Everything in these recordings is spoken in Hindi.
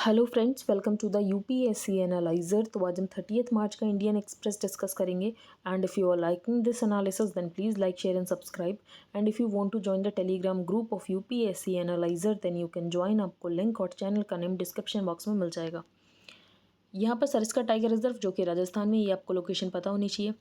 Hello friends, welcome to the UPSC analyser. तो आज हम 30 मार्च का इंडियन एक्सप्रेस डिस्कस करेंगे। And if you are liking this analysis then please like, share and subscribe. And if you want to join the Telegram group of UPSC analyser then you can join. आपको लिंक और चैनल का नेम डिस्क्रिप्शन बॉक्स में मिल जाएगा। यहाँ पर सरिस्का टाइगर रिजर्व जो कि राजस्थान में, ये आपको लोकेशन पता होनी चाहिए।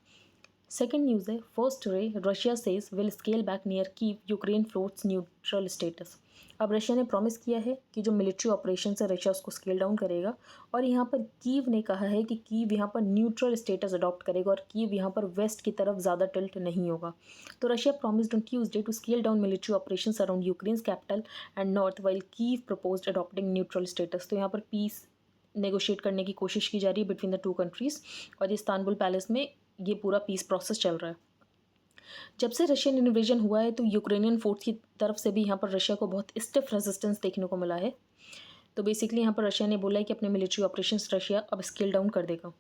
सेकेंड न्यूज़ है, first ray Russia says will scale back near Kyiv, Ukraine floats neutral status. अब रशिया ने प्रॉमिस किया है कि जो मिलिट्री ऑपरेशन है रशिया उसको स्केल डाउन करेगा। और यहाँ पर कीव ने कहा है कि कीव यहाँ पर न्यूट्रल स्टेटस अडॉप्ट करेगा और कीव यहाँ पर वेस्ट की तरफ ज़्यादा टिल्ट नहीं होगा। तो Russia promised on Tuesday to scale down military operation around Ukraine's capital and north while Kyiv proposed adopting neutral status. तो यहाँ पर पीस नेगोशिएट करने की कोशिश की जा रही है बिटवीन द टू कंट्रीज़। और इस्तांबुल पैलेस में ये पूरा पीस प्रोसेस चल रहा है। जब से रशियन इन्वेजन हुआ है तो यूक्रेनियन फोर्स की तरफ से भी यहाँ पर रशिया को बहुत स्टिफ रेजिस्टेंस देखने को मिला है। तो बेसिकली यहाँ पर रशिया ने बोला है कि अपने मिलिट्री ऑपरेशंस रशिया अब स्केल डाउन कर देगा।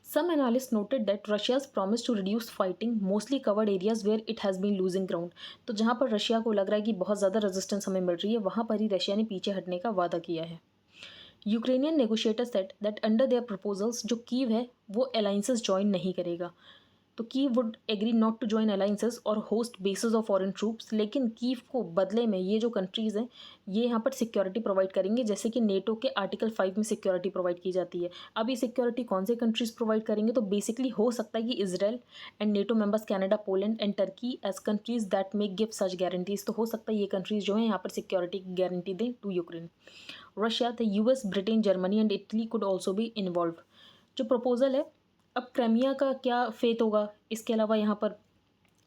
Some analysts noted that Russia's promise to reduce fighting mostly covered areas where it has been losing ground। तो जहाँ पर रशिया को लग रहा है कि बहुत ज़्यादा रेजिस्टेंस हमें मिल रही है, वहाँ पर ही रशिया ने पीछे हटने का वादा किया है। Ukrainian negotiator said that under their proposals जो कीव है वो अलाइंसेस ज्वाइन नहीं करेगा। तो Kyiv would agree not to join alliances और host bases of foreign troops, लेकिन कीव को बदले में ये जो कंट्रीज़ हैं ये यहाँ पर सिक्योरिटी प्रोवाइड करेंगे, जैसे कि नेटो के आर्टिकल 5 में सिक्योरिटी प्रोवाइड की जाती है। अब ये सिक्योरिटी कौन से कंट्रीज़ प्रोवाइड करेंगे? तो बेसिकली हो सकता है कि Israel and NATO members Canada, Poland and Turkey as countries that may give such guarantees. तो हो सकता है ये कंट्रीज़ जो हैं यहाँ पर सिक्योरिटी की गारंटी दें to Ukraine. Russia, the US, Britain, Germany and Italy could also be involve. जो प्रपोजल है, अब क्रेमिया का क्या फेत होगा, इसके अलावा यहाँ पर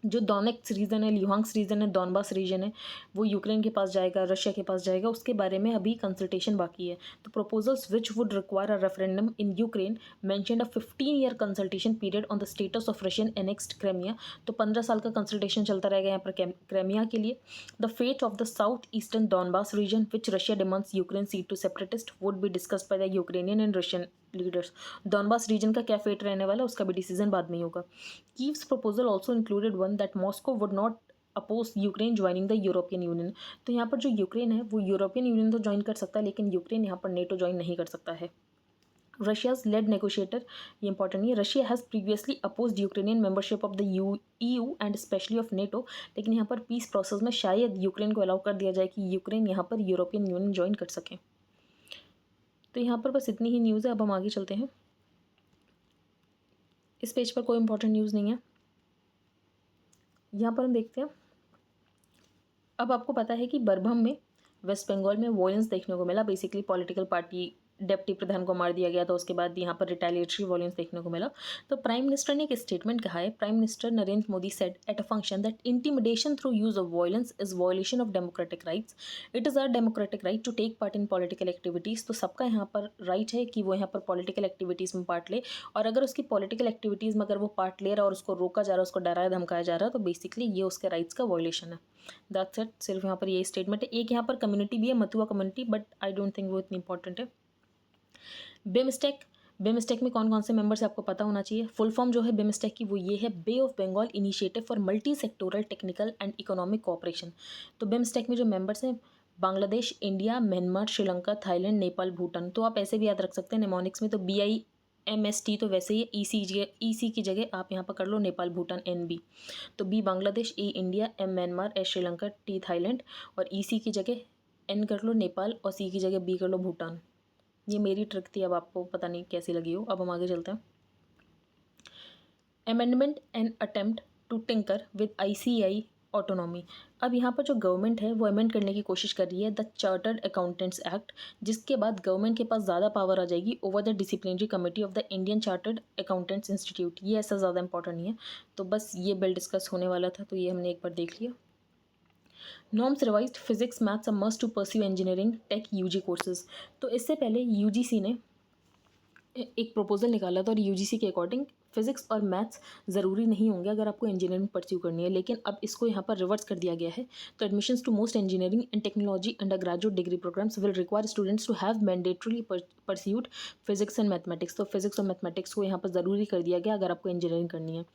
जो डोनेट्स्क रीजन है, लुहांस्क रीजन है, डॉनबास रीजन है, वो यूक्रेन के पास जाएगा, रशिया के पास जाएगा, उसके बारे में अभी कंसल्टेशन बाकी है। तो proposals which would require a referendum in Ukraine mentioned a 15-year consultation period on the status of Russian annexed Crimea. तो 15 साल का कंसल्टेशन चलता रहेगा यहाँ पर क्रेमिया के लिए। The fate of the south eastern Donbas region which Russia demands Ukraine cede to separatist would be discussed by the Ukrainian and Russian leaders. Donbas region का क्या फेट रहने वाला है उसका भी डिसीजन बाद में ही होगा। Kyiv's proposal also included one that Moscow would not oppose Ukraine joining the European Union. तो यहाँ पर जो यूक्रेन है वो यूरोपियन यूनियन तो ज्वाइन कर सकता है, लेकिन यूक्रेन यहाँ पर नेटो ज्वाइन नहीं कर सकता है। रशियाज लेड नेगोशिएटर, ये इंपॉर्टेंट नहीं है, Russia has previously opposed Ukrainian membership of the EU and specially of NATO. लेकिन यहाँ पर पीस प्रोसेस में शायद यूक्रेन को अलाउ कर दिया जाए कि यूक्रेन यहाँ पर यूरोपियन यूनियन ज्वाइन कर सके। तो यहाँ पर बस इतनी ही न्यूज़ है। अब हम आगे चलते हैं। इस पेज पर कोई इंपॉर्टेंट न्यूज़ नहीं है। यहाँ पर हम देखते हैं, अब आपको पता है कि बरभम में वेस्ट बंगाल में वॉयलेंस देखने को मिला। बेसिकली पॉलिटिकल पार्टी डेप्टी प्रधान को मार दिया गया था, उसके बाद यहाँ पर रिटेलिएटरी वॉयलेंस देखने को मिला। तो प्राइम मिनिस्टर ने एक स्टेटमेंट कहा है। Prime minister Narendra Modi said at a function that intimidation through use of violence is violation of democratic rights. It is our democratic right to take part in political activities. तो सबका यहाँ पर राइट है कि वो यहाँ पर पॉलिटिकल एक्टिविटीज़ में पार्ट ले, और अगर उसकी पॉलिटिकल एक्टिविटीज़ में अगर वो पार्ट ले रहा है और उसको रोका जा रहा है, उसको डराया धमकाया जा रहा है, तो बेसिकली ये उसके राइट्स का वॉयलेशन है। That's it. सिर्फ यहाँ पर ये स्टेटमेंट है। एक यहाँ पर कम्युनिटी भी है, Matua community, but I don't think वो इतनी इंपॉर्टेंट है। बिमस्टेक में कौन कौन से मेंबर्स आपको पता होना चाहिए। फुल फॉर्म जो है बिमस्टेक की वो ये है, bay of Bengal initiative for multi sectoral technical and economic cooperation. तो बिमस्टेक में जो मेंबर्स हैं Bangladesh, India, Myanmar, Sri Lanka, Thailand, Nepal, Bhutan. तो आप ऐसे भी याद रख सकते हैं निमोनिक्स में, तो BIMST तो वैसे ही EC की जगह आप यहाँ पर कर लो नेपाल, भूटान, NB। तो B Bangladesh, E India, M Myanmar, S Sri Lanka, T Thailand, और EC की जगह N कर लो नेपाल, और C की जगह B कर लो भूटान। ये मेरी ट्रिक थी, अब आपको पता नहीं कैसी लगी हो। अब हम आगे चलते हैं। Amendment and attempt to tinker with ICAI autonomy. अब यहाँ पर जो गवर्नमेंट है वो अमेंड करने की कोशिश कर रही है द चार्टर्ड अकाउंटेंट्स एक्ट, जिसके बाद गवर्नमेंट के पास ज़्यादा पावर आ जाएगी over the disciplinary committee of the Indian chartered accountants institute. ये ऐसा ज़्यादा इंपॉर्टेंट नहीं है, तो बस ये बिल डिस्कस होने वाला था, तो ये हमने एक बार देख लिया। Norms revised physics maths a must to pursue engineering tech UG courses. तो इससे पहले UGC ने एक प्रपोजल निकाला था, और UGC के अकॉर्डिंग फिजिक्स और मैथ्स ज़रूरी नहीं होंगे अगर आपको इंजीनियरिंग परस्यू करनी है, लेकिन अब इसको यहाँ पर रिवर्स कर दिया गया है। तो admissions to most engineering and technology undergraduate degree programmes will require students to have mandatory pursued physics and mathematics. तो फिजिक्स और मैथमेटिक्स को यहाँ पर ज़रूरी कर दिया गया अगर आपको इंजीनियरिंग करनी है।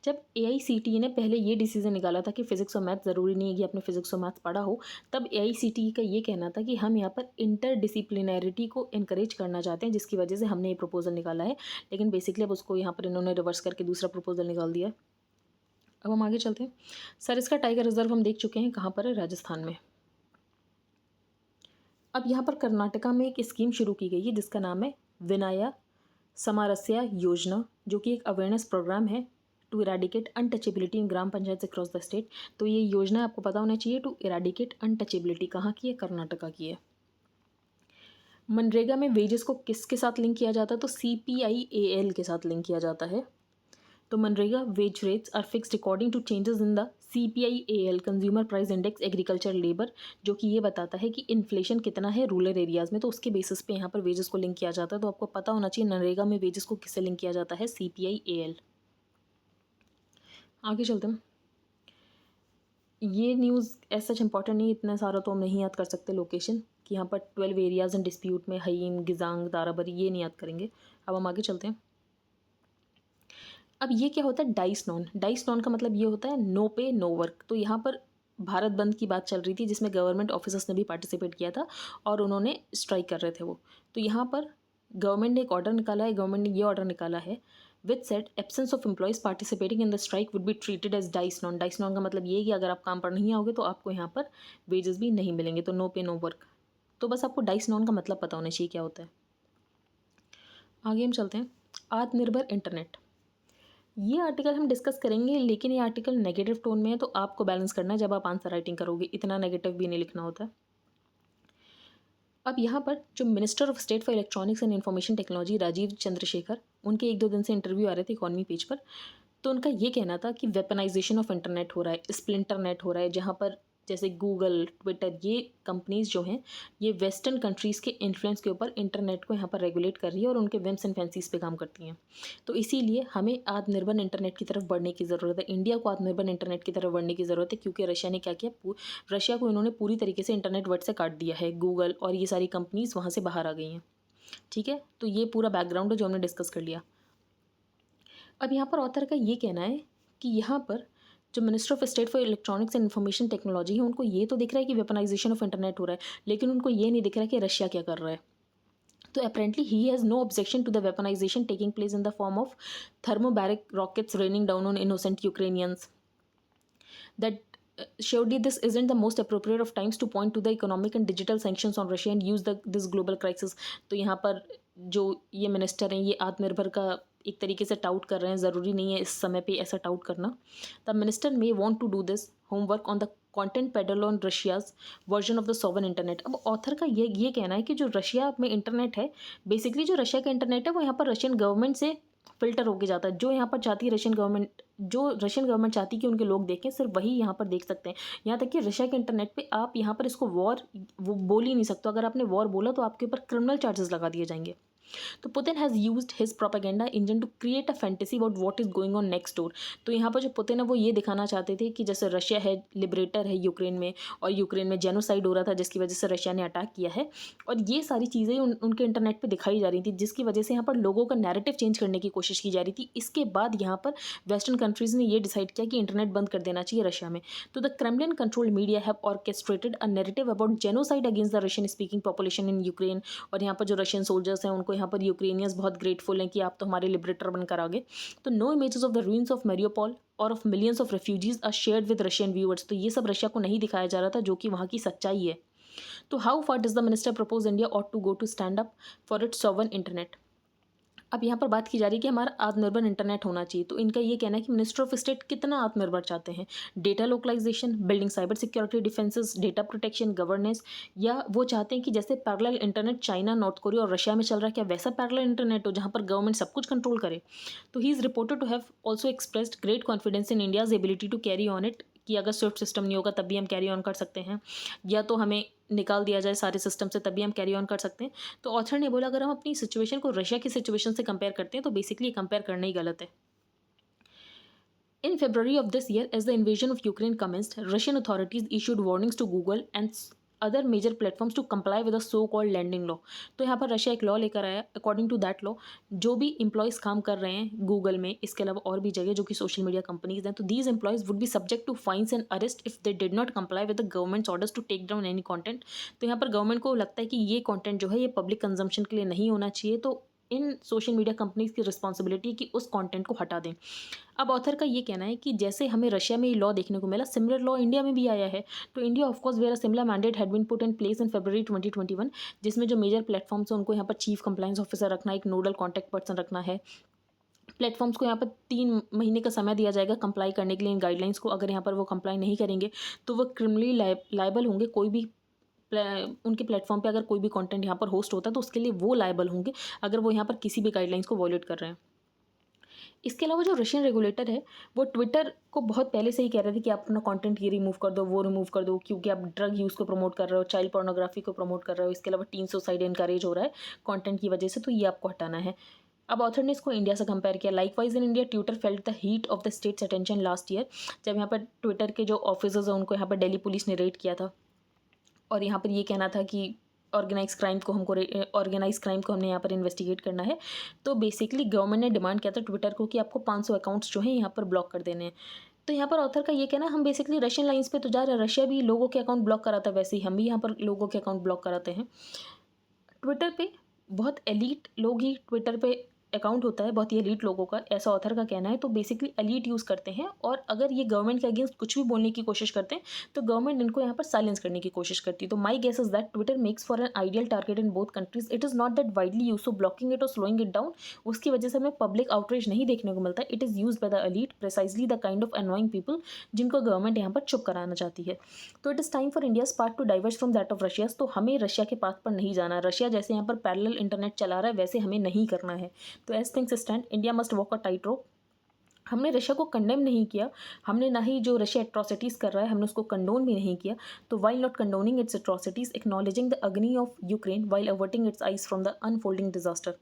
जब AICTE ने पहले ये डिसीजन निकाला था कि फिजिक्स और मैथ ज़रूरी नहीं है कि आपने फिजिक्स और मैथ पढ़ा हो, तब AICTE का ये कहना था कि हम यहाँ पर इंटरडिसिप्लिनैरिटी को इनकरेज करना चाहते हैं, जिसकी वजह से हमने ये प्रपोजल निकाला है। लेकिन बेसिकली अब उसको यहाँ पर इन्होंने रिवर्स करके दूसरा प्रपोजल निकाल दिया। अब हम आगे चलते हैं। सर, इसका टाइगर रिजर्व हम देख चुके हैं, कहाँ पर है? राजस्थान में। अब यहाँ पर कर्नाटका में एक स्कीम शुरू की गई है जिसका नाम है विनाया समारस्या योजना, जो कि एक अवेयरनेस प्रोग्राम है to eradicate untouchability in gram panchayat across the state. तो ये योजना आपको पता होना चाहिए, टू इराडिकेट अनटचेबिलिटी कहाँ की है? कर्नाटका की है। मनरेगा में वेजेस को किसके साथ लिंक किया जाता है? तो CPIAL के साथ लिंक किया जाता है। तो MNREGA wage rates are fixed according to changes in the CPIAL consumer price index agriculture labour, जो कि ये बताता है कि इन्फ्लेशन कितना है रूरल एरियाज़ में, तो उसके बेसिस पे यहाँ पर वेजेस को लिंक किया जाता है। तो आपको पता होना चाहिए मनरेगा में वेजेस को किससे लिंक किया जाता है? CPIAL। आगे चलते हैं। ये न्यूज़ ऐसा सच इंपॉर्टेंट नहीं, इतना सारा तो हम नहीं याद कर सकते लोकेशन कि यहाँ पर 12 एरियाज़ इन डिस्प्यूट में हईम, गिजांग, दाराबरी, ये नहीं याद करेंगे। अब हम आगे चलते हैं। अब ये क्या होता है? Dice non. डाइस नॉन का मतलब ये होता है नो पे नो वर्क। तो यहाँ पर भारत बंद की बात चल रही थी जिसमें गवर्नमेंट ऑफिसर्स ने भी पार्टिसिपेट किया था और उन्होंने स्ट्राइक कर रहे थे वो। तो यहाँ पर गवर्नमेंट ने एक ऑर्डर निकाला है, गवर्नमेंट ने ये ऑर्डर निकाला है which said absence of employees participating in the strike would be treated as dies non. Dies non का मतलब ये है कि अगर आप काम पर नहीं आओगे तो आपको यहाँ पर वेजेस भी नहीं मिलेंगे। तो नो पे नो वर्क। तो बस आपको डाइस नॉन का मतलब पता होना चाहिए क्या होता है। आगे हम चलते हैं। आत्मनिर्भर इंटरनेट, ये आर्टिकल हम डिस्कस करेंगे, लेकिन ये आर्टिकल नेगेटिव टोन में है, तो आपको बैलेंस करना है जब आप आंसर राइटिंग करोगे, इतना नेगेटिव भी नहीं लिखना होता है। अब यहाँ पर जो minister of state for electronics and information technology Rajeev Chandrasekhar, उनके 1-2 दिन से इंटरव्यू आ रहे थे इकॉनमी पेज पर। तो उनका ये कहना था कि वेपनाइजेशन ऑफ इंटरनेट हो रहा है, स्प्लिंटर नेट हो रहा है, जहाँ पर जैसे गूगल, ट्विटर, ये कंपनीज़ जो हैं ये वेस्टर्न कंट्रीज़ के इन्फ्लुएंस के ऊपर इंटरनेट को यहाँ पर रेगुलेट कर रही है और उनके विम्स एंड फैंसीज़ पे काम करती हैं। तो इसीलिए हमें आत्मनिर्भर इंटरनेट की तरफ बढ़ने की ज़रूरत है, इंडिया को आत्मनिर्भर इंटरनेट की तरफ बढ़ने की ज़रूरत है, क्योंकि रशिया ने क्या किया, रशिया को इन्होंने पूरी तरीके से इंटरनेट वर्ल्ड से काट दिया है। गूगल और ये सारी कंपनीज़ वहाँ से बाहर आ गई हैं। ठीक है, तो ये पूरा बैकग्राउंड है जो हमने डिस्कस कर लिया। अब यहाँ पर ऑथर का ये कहना है कि यहाँ पर जो minister of state for electronics and information technology है, उनको ये तो दिख रहा है कि वेपनाइजेशन ऑफ इंटरनेट हो रहा है, लेकिन उनको ये नहीं दिख रहा है कि रशिया क्या कर रहा है। तो apparently he has no objection to the weaponisation taking place in the form of thermobaric rockets raining down on innocent Ukrainians. That surely this isn't the most appropriate of times to point to the economic and digital sanctions on Russia and use this global crisis। तो यहाँ पर जो ये मिनिस्टर हैं ये आत्मनिर्भर का एक तरीके से टाउट कर रहे हैं, ज़रूरी नहीं है इस समय पे ऐसा टाउट करना। The minister may want to do this homework on the content peddled on Russia's version of the sovereign internet. अब ऑथर का ये कहना है कि जो रशिया में इंटरनेट है, बेसिकली जो रशिया का इंटरनेट है वो यहाँ पर रशियन गवर्नमेंट से फिल्टर होके जाता है। जो यहाँ पर चाहती है रशियन गवर्नमेंट, जो रशियन गवर्नमेंट चाहती है कि उनके लोग देखें, सिर्फ वही यहाँ पर देख सकते हैं। यहाँ तक कि रशिया के इंटरनेट पे आप यहाँ पर इसको वॉर वो बोल ही नहीं सकते। अगर आपने वॉर बोला तो आपके ऊपर क्रिमिनल चार्जेस लगा दिए जाएंगे। तो Putin has used his propaganda engine to create a fantasy about what is going on next door. तो यहाँ पर जो पुतिन है वो ये दिखाना चाहते थे कि जैसे रशिया है लिबरेटर है यूक्रेन में, और यूक्रेन में जेनोसाइड हो रहा था जिसकी वजह से रशिया ने अटैक किया है, और ये सारी चीज़ें उनके इंटरनेट पर दिखाई जा रही थी, जिसकी वजह से यहाँ पर लोगों का नैरेटिव चेंज करने की कोशिश की जा रही थी। इसके बाद यहाँ पर वेस्टर्न कंट्रीज़ ने ये डिसाइड किया कि इंटरनेट बंद कर देना चाहिए रशिया में। तो the Kremlin controlled media have orchestrated a narrative about genocide against the Russian speaking population in Ukraine. और यहाँ पर जो रशियन सोल्जर्स हैं उनको यहाँ पर यूक्रेनियंस बहुत ग्रेटफुल हैं कि आप तो हमारे लिबरेटर बनकर आ गए। तो no images of the ruins of Mariupol और of millions of refugees are shared with Russian viewers. तो ये सब रशिया को नहीं दिखाया जा रहा था, जो कि वहाँ की सच्चाई है। तो how far does the minister propose India ought to go to stand up for its sovereign internet. अब यहाँ पर बात की जा रही है कि हमारा आत्मनिर्भर इंटरनेट होना चाहिए। तो इनका ये कहना है कि मिनिस्टर ऑफ स्टेट कितना आत्मनिर्भर चाहते हैं, data localisation, building cyber security defences, data protection, governance, या वो चाहते हैं कि जैसे parallel internet China, North Korea और रशिया में चल रहा है, क्या वैसा पैरेलल इंटरनेट हो जहाँ पर गवर्नमेंट सब कुछ कंट्रोल करे। तो he is reported to have also expressed great confidence in India's ability to carry on it, कि अगर स्विफ्ट सिस्टम नहीं होगा तब भी हम कैरी ऑन कर सकते हैं, या तो हमें निकाल दिया जाए सारे सिस्टम से तभी हम कैरी ऑन कर सकते हैं। तो ऑथर ने बोला अगर हम अपनी सिचुएशन को रशिया की सिचुएशन से कंपेयर करते हैं तो बेसिकली कंपेयर करना ही गलत है। In February of this year, as the invasion of Ukraine commenced, Russian authorities issued warnings to Google and other major platforms to comply with the so-called landing law. तो यहाँ पर रशिया एक लॉ लेकर आया। अकॉर्डिंग टू दैट लॉ, जो भी एम्प्लॉयज़ काम कर रहे हैं गूगल में, इसके अलावा और भी जगह जो कि सोशल मीडिया कंपनीज हैं, तो these employees would be subject to fines and arrest if they did not comply with the government's orders to take down any content. तो यहाँ पर गवर्नमेंट को लगता है कि ये कंटेंट जो है ये पब्लिक कंजम्पशन के लिए नहीं होना चाहिए, तो इन सोशल मीडिया कंपनीज की रिस्पॉन्सिबिलिटी कि उस कंटेंट को हटा दें। अब ऑथर का ये कहना है कि जैसे हमें रशिया में ये लॉ देखने को मिला, सिमिलर लॉ इंडिया में भी आया है। तो India of course where a similar mandate had been put in place in February 2021, जिसमें जो मेजर प्लेटफॉर्म्स हैं उनको यहाँ पर चीफ कंप्लायंस ऑफिसर रखना है, एक नोडल कॉन्टैक्ट पर्सन रखना है। प्लेटफॉर्म्स को यहाँ पर 3 महीने का समय दिया जाएगा कंप्लाई करने के लिए इन गाइडलाइंस को। अगर यहाँ पर वो कंप्लाई नहीं करेंगे तो वो क्रिमिनली लायबल होंगे। कोई भी उनके प्लेटफॉर्म पे अगर कोई भी कंटेंट यहाँ पर होस्ट होता है तो उसके लिए वो लायबल होंगे अगर वो यहाँ पर किसी भी गाइडलाइंस को वॉयलेट कर रहे हैं। इसके अलावा जो रशियन रेगुलेटर है वो ट्विटर को बहुत पहले से ही कह रहे थे कि आप अपना कंटेंट ये रिमूव कर दो, वो रिमूव कर दो, क्योंकि आप ड्रग यूज़ को प्रमोट कर रहे हो, चाइल्ड पोर्नोग्राफी को प्रमोट कर रहे हो, इसके अलावा टीन सुसाइड इनकरेज हो रहा है कंटेंट की वजह से, तो ये आपको हटाना है। अब ऑथर ने इसको इंडिया से कंपेयर किया। Likewise in India Twitter felt the heat of the states attention last year, जब यहाँ पर ट्विटर के जो ऑफिसर्स हैं उनको यहाँ पर दिल्ली पुलिस ने रेड किया था और यहाँ पर ये कहना था कि ऑर्गेनाइज क्राइम को हमने यहाँ पर इन्वेस्टिगेट करना है। तो बेसिकली गवर्नमेंट ने डिमांड किया था ट्विटर को कि आपको 500 अकाउंट्स जो हैं यहाँ पर ब्लॉक कर देने हैं। तो यहाँ पर ऑथर का ये कहना, हम बेसिकली रशियन लाइन्स पे तो जा रहे हैं, रशिया भी लोगों के अकाउंट ब्लॉक कराता है, वैसे ही हम भी यहाँ पर लोगों के अकाउंट ब्लॉक कराते हैं। ट्विटर पे बहुत एलीट लोग ही ट्विटर पे अकाउंट होता है, बहुत ही एलीट लोगों का, ऐसा ऑथर का कहना है। तो बेसिकली एलीट यूज़ करते हैं और अगर ये गवर्नमेंट के अगेंस्ट कुछ भी बोलने की कोशिश करते हैं तो गवर्नमेंट इनको यहाँ पर साइलेंस करने की कोशिश करती है। तो my guess is that Twitter makes for an ideal target in both countries. It is not that widely use, so blocking it और स्लोइंग इट डाउन उसकी वजह से हमें पब्लिक आउटरीच नहीं देखने को मिलता है। It is use by the elite, precisely the kind of annoying people जिनको गवर्नमेंट यहाँ पर चुप कराना चाहती है। तो it is time for India's part two diverge from that of Russia's. तो हमें रशिया के पाथ पर नहीं जाना। रशिया जैसे यहाँ पर पैरेलल इंटरनेट चला रहा है वैसे हमें नहीं करना है। तो as things stand, India must walk a tightrope. हमने रशिया को कंडेम नहीं किया, हमने ना ही जो रशिया एट्रॉसिटीज़ कर रहा है हमने उसको कंडोन भी नहीं किया। तो while not condoning its atrocities, acknowledging the agony of Ukraine while averting its eyes from the unfolding disaster.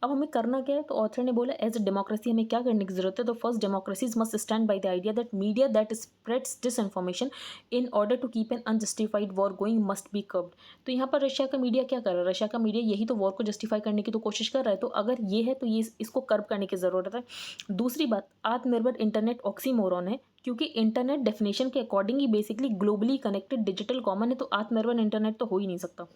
अब हमें करना क्या है? तो ऑथर ने बोला एज अ डेमोक्रेसी हमें क्या करने की जरूरत है। तो first, democracies must stand by the idea that media that spreads disinformation in order to keep an unjustified war going must be curbed. तो यहाँ पर रशिया का मीडिया क्या कर रहा है? रशिया का मीडिया यही तो वॉर को जस्टिफाई करने की तो कोशिश कर रहा है। तो अगर ये है तो ये इसको कर्ब करने की ज़रूरत है। दूसरी बात, आत्मनिर्भर इंटरनेट ऑक्सीमोरॉन है, क्योंकि इंटरनेट डेफिनेशन के अकॉर्डिंग ही basically globally connected digital common है, तो आत्मनिर्भर इंटरनेट तो हो ही नहीं सकता।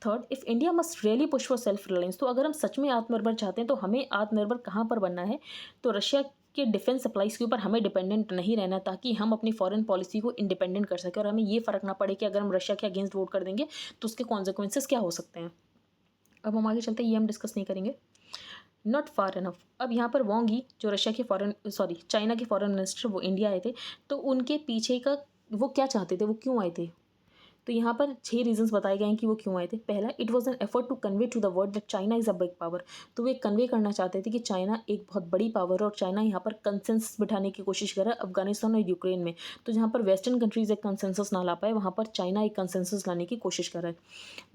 Third, if India must really push for self reliance, तो अगर हम सच में आत्मनिर्भर चाहते हैं तो हमें आत्मनिर्भर कहाँ पर बनना है? तो रशिया के डिफेंस सप्लाईज के ऊपर हमें डिपेंडेंट नहीं रहना, ताकि हम अपनी फॉरेन पॉलिसी को इंडिपेंडेंट कर सकें और हमें ये फ़र्क ना पड़े कि अगर हम रशिया के अगेंस्ट वोट कर देंगे तो उसके कॉन्सिक्वेंसेस क्या हो सकते हैं। अब हम आगे चलते हैं, ये हम डिस्कस नहीं करेंगे। Not far enough. अब यहाँ पर वांग यी जो रशिया के चाइना के फॉरेन मिनिस्टर, वो इंडिया आए थे। तो उनके पीछे का वो क्या चाहते थे, वो क्यों आए थे? तो यहाँ पर 6 रीजंस बताए गए हैं कि वो क्यों आए थे। पहला, it was an effort to convey to the world that China is a big power. तो वे कन्वे करना चाहते थे कि चाइना एक बहुत बड़ी पावर है और चाइना यहाँ पर कंसेंसस बिठाने की कोशिश कर रहा है अफगानिस्तान और यूक्रेन में। तो जहाँ पर वेस्टर्न कंट्रीज़ एक कंसेंसस ना ला पाए, वहाँ पर चाइना एक कंसेंसस लाने की कोशिश कर रहा है।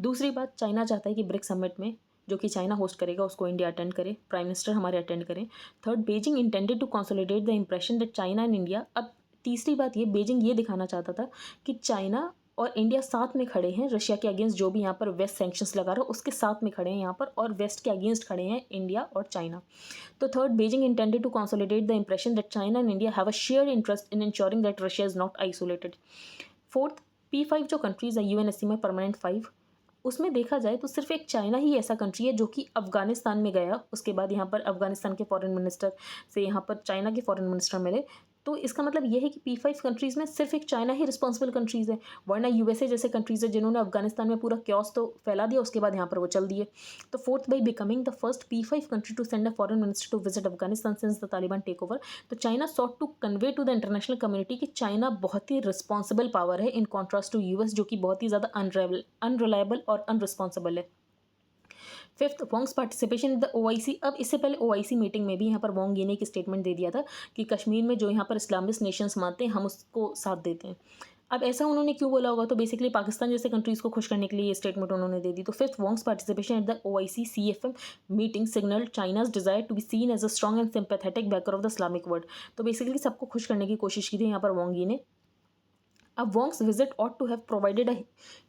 दूसरी बात, चाइना चाहता है कि ब्रिक्स समिट में जो कि चाइना होस्ट करेगा उसको इंडिया अटेंड करे, प्राइम मिनिस्टर हमारे अटेंड करें। Third, Beijing intended to consolidate the impression that China and India. अब तीसरी बात, ये बेजिंग ये दिखाना चाहता था कि चाइना और इंडिया साथ में खड़े हैं रशिया के अगेंस्ट, जो भी यहाँ पर वेस्ट सैंक्शंस लगा रहा है उसके साथ में खड़े हैं यहाँ पर, और वेस्ट के अगेंस्ट खड़े हैं इंडिया और चाइना। तो third, Beijing intended to consolidate the impression that China and India have a shared interest in ensuring that Russia is not isolated. Fourth, P5 जो कंट्रीज़ है यूएनएससी में परमानेंट 5, उसमें देखा जाए तो सिर्फ एक चाइना ही ऐसा कंट्री है जो कि अफगानिस्तान में गया, उसके बाद यहाँ पर अफगानिस्तान के फॉरेन मिनिस्टर से यहाँ पर चाइना के फॉरेन मिनिस्टर मिले। तो इसका मतलब ये है कि P5 कंट्रीज़ में सिर्फ एक चाइना ही रिस्पॉन्सिबल कंट्रीज़ है, वरना यूएसए जैसे कंट्रीज़ है जिन्होंने अफगानिस्तान में पूरा क्योस तो फैला दिया, उसके बाद यहाँ पर वो चल दिए। तो fourth, by becoming the first P5 country to send a foreign minister to visit Afghanistan since the Taliban take over, तो China sought to convey to the international community कि चाइना बहुत ही रिस्पॉन्सिबल पावर है इन कॉन्ट्रास्ट टू यूएस जो कि बहुत ही ज़्यादा अनरिलायबल और अनरिस्पॉन्सिबल है। Fifth, Wang's participation in the OIC। अब इससे पहले OIC मीटिंग में भी यहाँ पर वोंग ये ने एक स्टेटमेंट दे दिया था कि कश्मीर में जो यहाँ पर इस्लामिस्ट नेशंस मानते हैं हम उसको साथ देते हैं। अब ऐसा उन्होंने क्यों बोला होगा, तो बेसिकली पाकिस्तान जैसे कंट्रीज़ को खुश करने के लिए ये स्टेटमेंट उन्होंने दे दी। तो fifth, Wang's participation at the OIC CFM meeting signal China's desire to be seen as a strong and sympathetic backer of the Islamic world. तो बेसिकली सबको खुश करने की कोशिश की थी यहाँ पर वांगी ने। अब Wang's visit ought to have provided a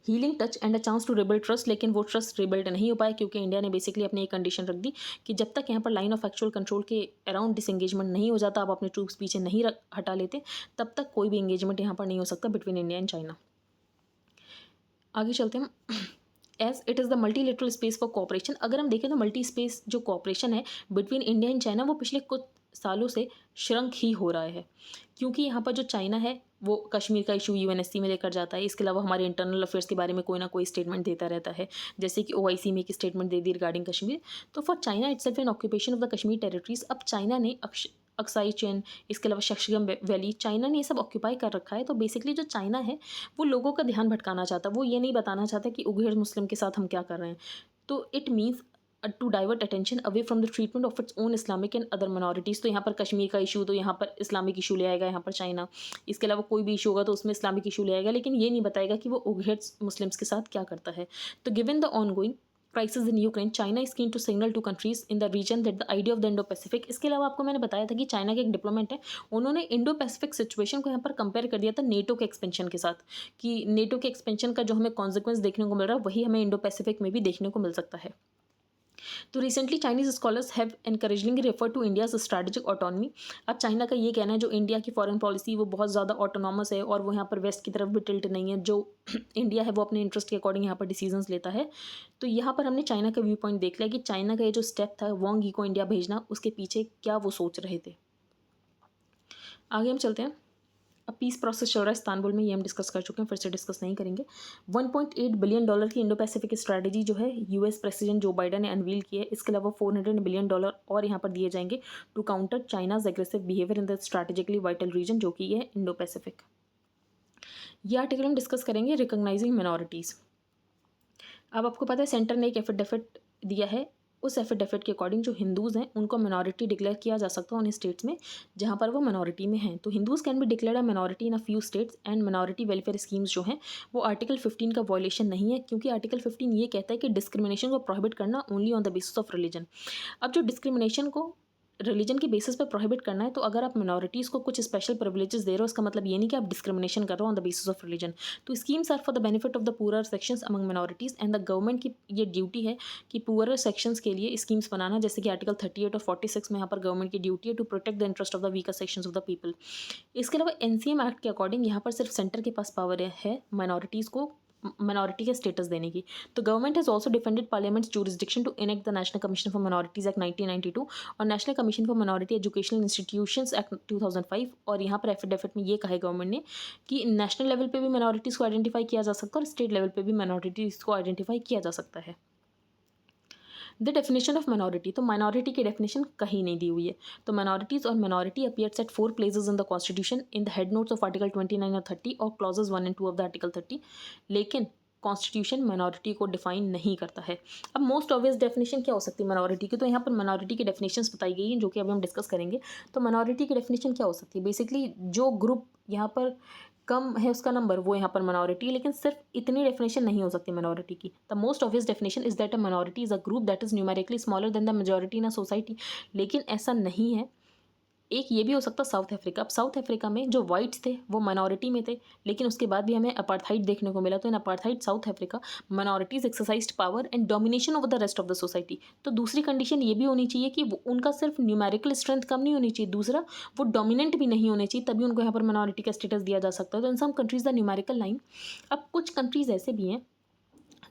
healing touch and a chance to rebuild trust, लेकिन वो ट्रस्ट रिबिल्ड नहीं हो पाया क्योंकि इंडिया ने बेसिकली अपनी एक कंडीशन रख दी कि जब तक यहाँ पर लाइन ऑफ एक्चुअल कंट्रोल के अराउंड डिसएंगेजमेंट नहीं हो जाता, आप अपने ट्रूप्स पीछे नहीं हटा लेते, तब तक कोई भी एंगेजमेंट यहाँ पर नहीं हो सकता बिटवीन इंडिया एंड चाइना। आगे चलते हैं। As it is the multilateral space for cooperation, अगर हम देखें तो मल्टी स्पेस जो कोऑपरेशन है बिटवीन इंडिया एंड चाइना, वो पिछले कुछ सालों से श्रंक ही हो रहा है, क्योंकि यहाँ पर जो चाइना है वो कश्मीर का इशू UNSC में लेकर जाता है। इसके अलावा हमारे इंटरनल अफेयर्स के बारे में कोई ना कोई स्टेटमेंट देता रहता है, जैसे कि OIC में एक स्टेटमेंट दे दी रिगार्डिंग कश्मीर। तो for China itself N occupation of the Kashmir territories, अब चाइना ने अक्साई चीन, इसके अलावा शक्शगम वैली, चाइना ने ये सब ऑक्यूपाई कर रखा है। तो बेसिकली जो चाइना है वो लोगों का ध्यान भटकाना चाहता है, वो ये नहीं बताना चाहता कि उइघुर मुस्लिम के साथ हम क्या कर रहे हैं। तो it means to divert attention away from the treatment of its own Islamic and other minorities. तो यहाँ पर कश्मीर का इशू, तो यहाँ पर इस्लामिक इशू ले आएगा यहाँ पर चाइना। इसके अलावा कोई भी इशू होगा तो उसमें इस्लामिक इशू ले आएगा, लेकिन ये नहीं बताएगा कि वो उइघुर मुस्लिम्स के साथ क्या करता है। तो given the ongoing crisis in Ukraine, China is keen to signal to countries in the region that the idea of the Indo Pacific. इसके अलावा आपको मैंने बताया था कि चाइना के एक डिप्लोमेट है, उन्होंने इंडो पैसिफिक सिचुएशन को यहाँ पर कंपेयर कर दिया था नेटो के एक्सपेंशन के साथ, कि नेटो के एक्सपेंशन का जो हमें कॉन्सिक्वेंस देखने को मिल रहा है वही हमें इंडो पैसिफिक में भी देखने को मिल सकता है। तो recently Chinese scholars have encouragingly refer to India's strategic autonomy. अब चाइना का ये कहना है जो इंडिया की फॉरेन पॉलिसी वो बहुत ज़्यादा ऑटोनॉमस है और वो यहाँ पर वेस्ट की तरफ भी टिल्ट नहीं है, जो इंडिया है वो अपने इंटरेस्ट के अकॉर्डिंग यहाँ पर डिसीजंस लेता है। तो यहाँ पर हमने चाइना का व्यू पॉइंट देख लिया कि चाइना का ये जो स्टेप था वांग यी को इंडिया भेजना, उसके पीछे क्या वो सोच रहे थे। आगे हम चलते हैं। अब पीस प्रोसेस चल रहा है इस्तांबुल में, ये हम डिस्कस कर चुके हैं, फिर से डिस्कस नहीं करेंगे। $1.8 बिलियन की इंडो पैसिफिक स्ट्रैटेजी जो है US प्रेसिडेंट जो बाइडन ने अनवील की है। इसके अलावा $400 बिलियन और यहाँ पर दिए जाएंगे to counter China's aggressive behaviour in the strategically vital region, जो कि ये है इंडो पैसिफिक। ये आर्टिकल हम डिस्कस करेंगे रिकॉग्नाइजिंग मिनॉरिटीज़। अब आपको पता है सेंटर ने एक एफिडेविट दिया है, उस एफिडेविट के अकॉर्डिंग जो हिंदूज़ हैं उनको मिनॉरिटी डिक्लेयर किया जा सकता है उन स्टेट्स में जहाँ पर वो मिनॉरिटी में हैं। तो Hindus can be declared a minority in a few states and minority welfare schemes जो हैं वो आर्टिकल 15 का वॉयलेशन नहीं है, क्योंकि आर्टिकल 15 ये कहता है कि डिस्क्रिमिनेशन को प्रोहिबिट करना only on the basis of religion. अब जो डिस्क्रिमिनेशन को रिलीजन की बेसिस पे प्रोहिबिट करना है, तो अगर आप मिनॉरिटीज़ को कुछ स्पेशल प्रिविलेजेस दे रहे हो, इसका मतलब ये नहीं कि आप डिस्क्रिमिनेशन कर रहे हो on the basis of religion. तो schemes are for the benefit of the poor sections among minorities and the government की ये ड्यूटी है कि पुअर सेक्शंस के लिए स्कीम्स बनाना, जैसे कि आर्टिकल 38 और 46 में यहाँ पर गवर्नमेंट की ड्यूटी है to protect the interest of the weaker sections of the people. इसके अलावा NCM एक्ट के अकॉर्डिंग यहाँ पर सिर्फ सेंटर के पास पावर है माइनॉरिटीज़ को मिनॉरिटी का स्टेटस देने की। तो government has also defended parliament's jurisdiction to enact the national commission for minorities act 1992 और national commission for minority educational institutions act 2005। और यहाँ पर एफिडेविट में ये कहा है गवर्नमेंट ने कि नेशनल लेवल पे भी मिनॉरिटीज़ को आइडेंटिफाई किया जा सकता है और स्टेट लेवल पे भी मिनॉरिटीज़ को आइडेंटिफाई किया जा सकता है। द डेफिनेशन ऑफ मिनॉरिटी, तो माइनॉरिटी की डेफिनेशन कहीं नहीं दी हुई है। तो माइनॉरिटीज़ और minority appears eight 4 places in the constitution in the head notes of article 29 और 30 और clauses 1 and 2 of the article 30, लेकिन कॉन्स्टिट्यूशन मिनॉरिटी को डिफाइन नहीं करता है। अब मोस्ट ऑब्वियस डेफिनेशन क्या हो सकती है मिनॉरिटी की, तो यहाँ पर मिनॉरिटी की डेफिनेशंस बताई गई हैं जो कि अभी हम डिस्कस करेंगे। तो मिनॉरिटी की डेफिनेशन क्या हो सकती है, बेसिकली जो ग्रुप यहाँ पर कम है उसका नंबर वो यहाँ पर मिनॉरिटी है, लेकिन सिर्फ इतनी डेफिनेशन नहीं हो सकती मिनॉरिटी की। The most obvious definition is that a minority is a group that is numerically smaller then the majority in a society, लेकिन ऐसा नहीं है। एक ये भी हो सकता साउथ अफ्रीका। अब साउथ अफ्रीका में जो वाइट्स थे वो माइनॉरिटी में थे, लेकिन उसके बाद भी हमें अपार्थाइड देखने को मिला। तो in apartheid South Africa minorities exercised power and domination over the rest of the society. तो दूसरी कंडीशन ये भी होनी चाहिए कि उनका सिर्फ न्यूमेरिकल स्ट्रेंथ कम नहीं होनी चाहिए, दूसरा वो डोमिनेंट भी नहीं होने चाहिए, तभी उनको यहाँ पर माइनॉरिटी का स्टेटस दिया जा सकता है। तो in some countries the numerical line. अब कुछ कंट्रीज ऐसे भी हैं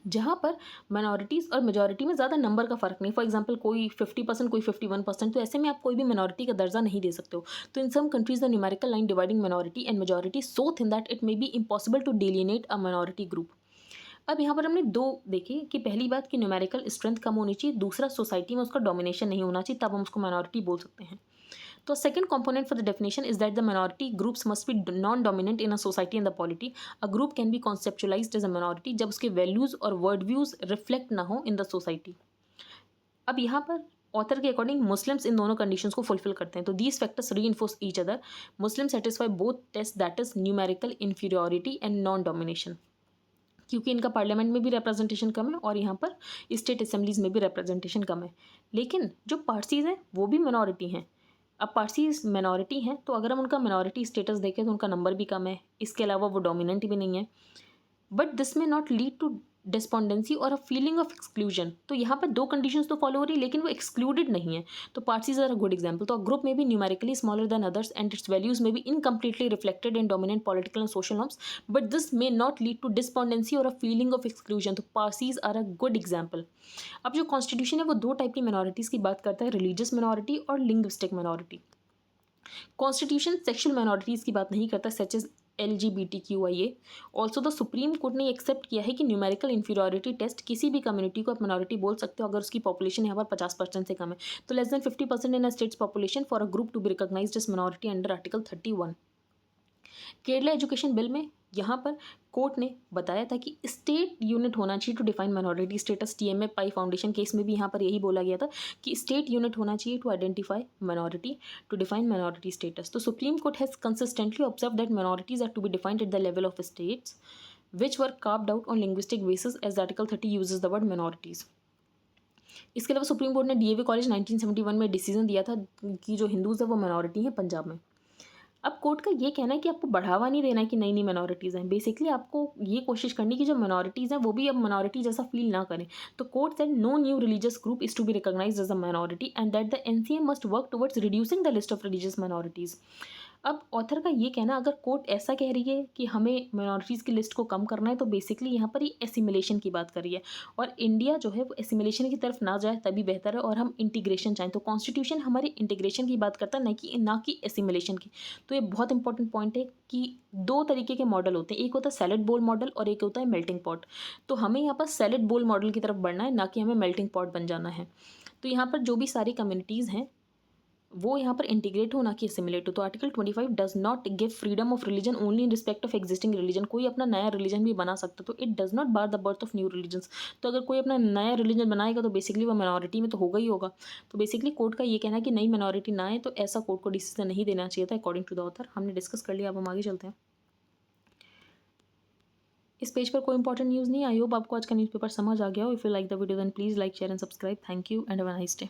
जहाँ पर माइनॉरिटीज़ और मेजॉरिटी में ज़्यादा नंबर का फ़र्क नहीं, फॉर एग्जांपल कोई 50% कोई 51%, तो ऐसे में आप कोई भी मिनॉरिटी का दर्जा नहीं दे सकते हो। तो in some countries the numerical line dividing minority and majority so thin that it may be impossible to delineate a minority group. अब यहाँ पर हमने दो देखे कि पहली बात कि न्यूमेरिकल स्ट्रेंथ कम होनी चाहिए, दूसरा सोसाइटी में उसका डोमिनेशन नहीं होना चाहिए, तब हम उसको मिनॉरिटी बोल सकते हैं। तो second component for the definition is that the minority groups must be non-dominant in a society and the polity. A group can be conceptualized as a minority जब उसके values और world views reflect ना हो in the society. अब यहाँ पर ऑथर के अकॉर्डिंग मुस्लिम्स इन दोनों कंडीशंस को फुलफिल करते हैं। तो these factors reinforce each other. Muslim satisfy both test, that is numerical inferiority and non domination, क्योंकि इनका पार्लियामेंट में भी रिप्रेजेंटेशन कम है और यहाँ पर स्टेट असेंबलीज में भी रिप्रेजेंटेशन कम है। लेकिन जो पारसीज हैं वो भी मिनॉरिटी हैं। अब पारसीज मिनॉरिटी हैं तो अगर हम उनका मिनॉरिटी स्टेटस देखें तो उनका नंबर भी कम है, इसके अलावा वो डोमिनेंट भी नहीं है। बट दिस में नॉट लीड टू डिस्पोंडेंसी और अ फीलिंग ऑफ एक्सक्लूजन। तो यहाँ पर दो कंडीशंस तो फॉलो हो रही है लेकिन वो एक्सक्लूडेड नहीं है। तो Parsis are a good example. तो ग्रुप में भी numerically smaller than others and its values में भी incompletely reflected in dominant political and social norms, but this may not lead to despondency और अ फीलिंग ऑफ एक्सक्लूजन। तो Parsis are a good example. अब जो कॉन्स्टिट्यूशन है वो दो टाइप की मिनॉरिटीज़ की बात करता है, रिलीजियस मिनॉरिटी और linguistic minority. Constitution sexual minorities की बात नहीं करता, such as LGBTQIA। Also the supreme court ने एक्सेप्ट किया है कि न्यूमेरिकल इन्फीरियोरिटी टेस्ट किसी भी कम्युनिटी को आप मिनॉरिटी बोल सकते हो अगर उसकी पॉपुलेशन यहाँ पर 50% से कम है। तो less than 50% in a state's population for a group to be recognised as minority under article 31। Kerala education bill में यहाँ पर कोर्ट ने बताया था कि स्टेट यूनिट होना चाहिए to define minority status. TMA Pai foundation case में भी यहाँ पर यही बोला गया था कि स्टेट यूनिट होना चाहिए to identify minority, to define minority status. तो Supreme Court has consistently observe that minorities are to be defined at the level of states which were carved out on linguistic basis as article 30 uses the word minorities. इसके अलावा सुप्रीम कोर्ट ने DAV कॉलेज 1971 में डिसीजन दिया था कि जो हिंदूज़ है वो माइनॉरिटी हैं पंजाब में। अब कोर्ट का ये कहना है कि आपको बढ़ावा नहीं देना है कि नई नई मिनॉरिटीज़ हैं, बेसिकली आपको ये कोशिश करनी है कि जो मिनॉरिटीज़ हैं वो भी अब मिनॉरिटी जैसा फील ना करें। तो court said no new religious group is to be recognised as a minority and that the NCA must work towards reducing the list of religious minorities. अब ऑथर का ये कहना, अगर कोर्ट ऐसा कह रही है कि हमें मिनॉरिटीज़ की लिस्ट को कम करना है तो बेसिकली यहाँ पर ये एसिमिलेशन की बात कर रही है और इंडिया जो है वो एसिमिलेशन की तरफ ना जाए तभी बेहतर है और हम इंटीग्रेशन चाहें। तो कॉन्स्टिट्यूशन हमारी इंटीग्रेशन की बात करता है ना कि एसिमिलेशन की। तो ये बहुत इंपॉर्टेंट पॉइंट है कि दो तरीके के मॉडल होते हैं, एक होता है सैलेड बोल मॉडल और एक होता है मेल्टिंग पॉट। तो हमें यहाँ पर सैलेड बोल मॉडल की तरफ बढ़ना है, ना कि हमें मेल्टिंग पॉट बन जाना है। तो यहाँ पर जो भी सारी कम्युनिटीज़ हैं वो यहाँ पर इंटीग्रेट हो ना कि एसिमिलेट हो। तो article 25 does not give freedom of religion only in respect of existing religion. कोई अपना नया रिलीजन भी बना सकता, तो it does not bar the birth of new religions. तो अगर कोई अपना नया रिलीजन बनाएगा तो बेसिकली वो मिनॉरिटी में तो होगा ही होगा। तो बेसिकली कोर्ट का ये कहना है कि नई मिनॉरिटी ना आए, तो ऐसा कोर्ट को डिसीजन नहीं देना चाहिए था अकॉर्डिंग टू द ऑथर। हमने डिस्कस कर लिया, अब हम आगे चलते हैं। इस पेज पर कोई इंपॉर्टेंट न्यूज़ नहीं। आई होप आपको आज का न्यूज़पेपर समझ आ गया हो। If you like the video then please like, share and subscribe. Thank you and have a nice day.